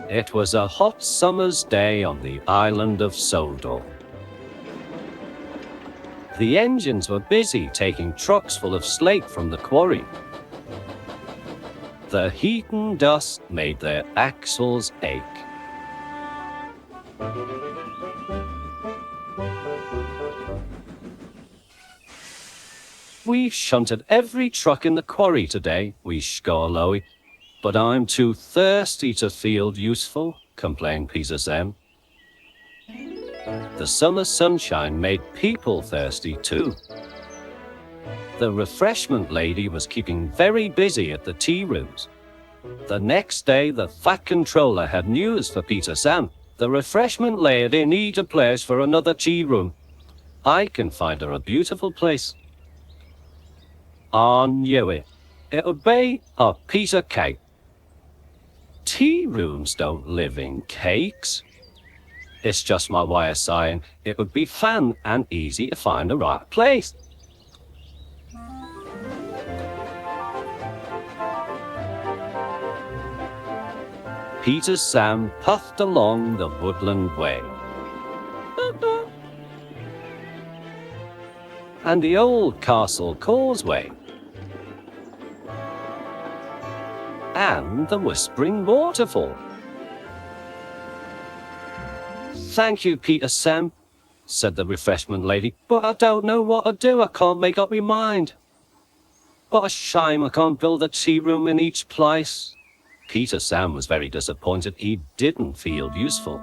It was a hot summer's day on the island of Sodor. The engines were busy taking trucks full of slate from the quarry. The heat and dust made their axles ache. We've shunted every truck in the quarry today, we Scarlowy, but I'm too thirsty to feel useful, complained Peter Sam. The summer sunshine made people thirsty too. The refreshment lady was keeping very busy at the tea rooms. The next day, the fat controller had news for Peter Sam. The refreshment lady needs a place for another tea room. I can find her a beautiful place. I knew it. It would be a piece of cake. Tea rooms don't live in cakes. It's just my way of saying it would be fun and easy to find the right place. Peter Sam puffed along the woodland way. And the old castle causeway. And the whispering waterfall. Thank you, Peter Sam, said the refreshment lady, but I don't know what to do. I can't make up my mind. What a shame I can't build a tea room in each place. Peter Sam was very disappointed. He didn't feel useful.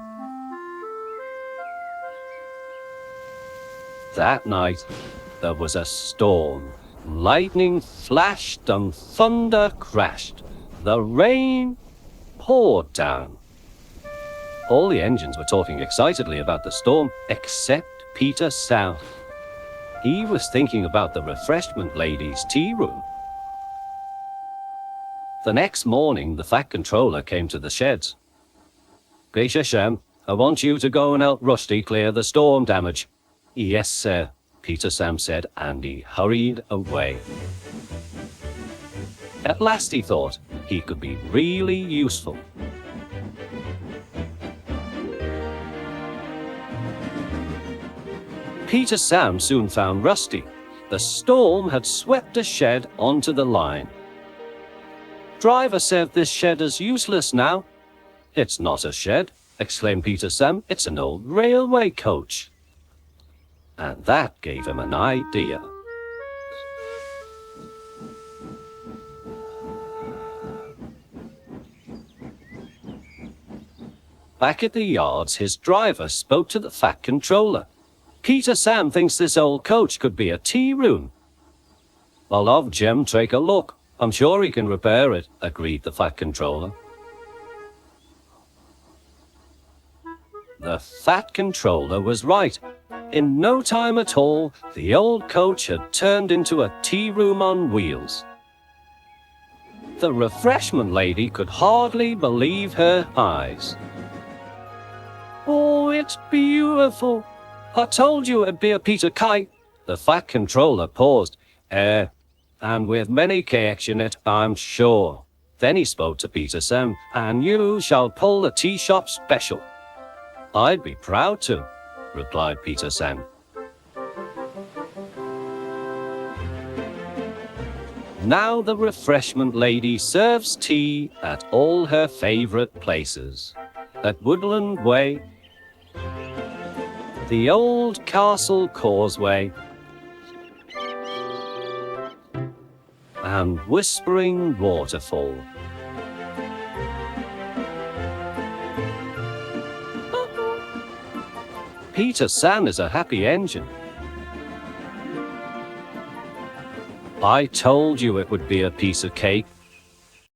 That night, there was a storm. Lightning flashed and thunder crashed. The rain poured down. All the engines were talking excitedly about the storm, except Peter Sam. He was thinking about the refreshment lady's tea room. The next morning, the fat controller came to the sheds. Peter Sam, I want you to go and help Rusty clear the storm damage. Yes, sir, Peter Sam said, and he hurried away. At last he thought he could be really useful. Peter Sam soon found Rusty. The storm had swept a shed onto the line. Driver said this shed is useless now. It's not a shed, exclaimed Peter Sam. It's an old railway coach. And that gave him an idea. Back at the yards, his driver spoke to the fat controller. Peter Sam thinks this old coach could be a tea room. I'll have Jem take a look. I'm sure he can repair it, agreed the fat controller. The fat controller was right. In no time at all, the old coach had turned into a tea room on wheels. The refreshment lady could hardly believe her eyes. Oh, it's beautiful. I told you it'd be a piece of cake. The fat controller paused. And with many cakes in it, I'm sure. Then he spoke to Peter Sam. And you shall pull the tea shop special. I'd be proud to, replied Peter Sam. Now the refreshment lady serves tea at all her favorite places. At Woodland Way, the old castle causeway, and whispering waterfall. Peter Sam is a happy engine. I told you it would be a piece of cake,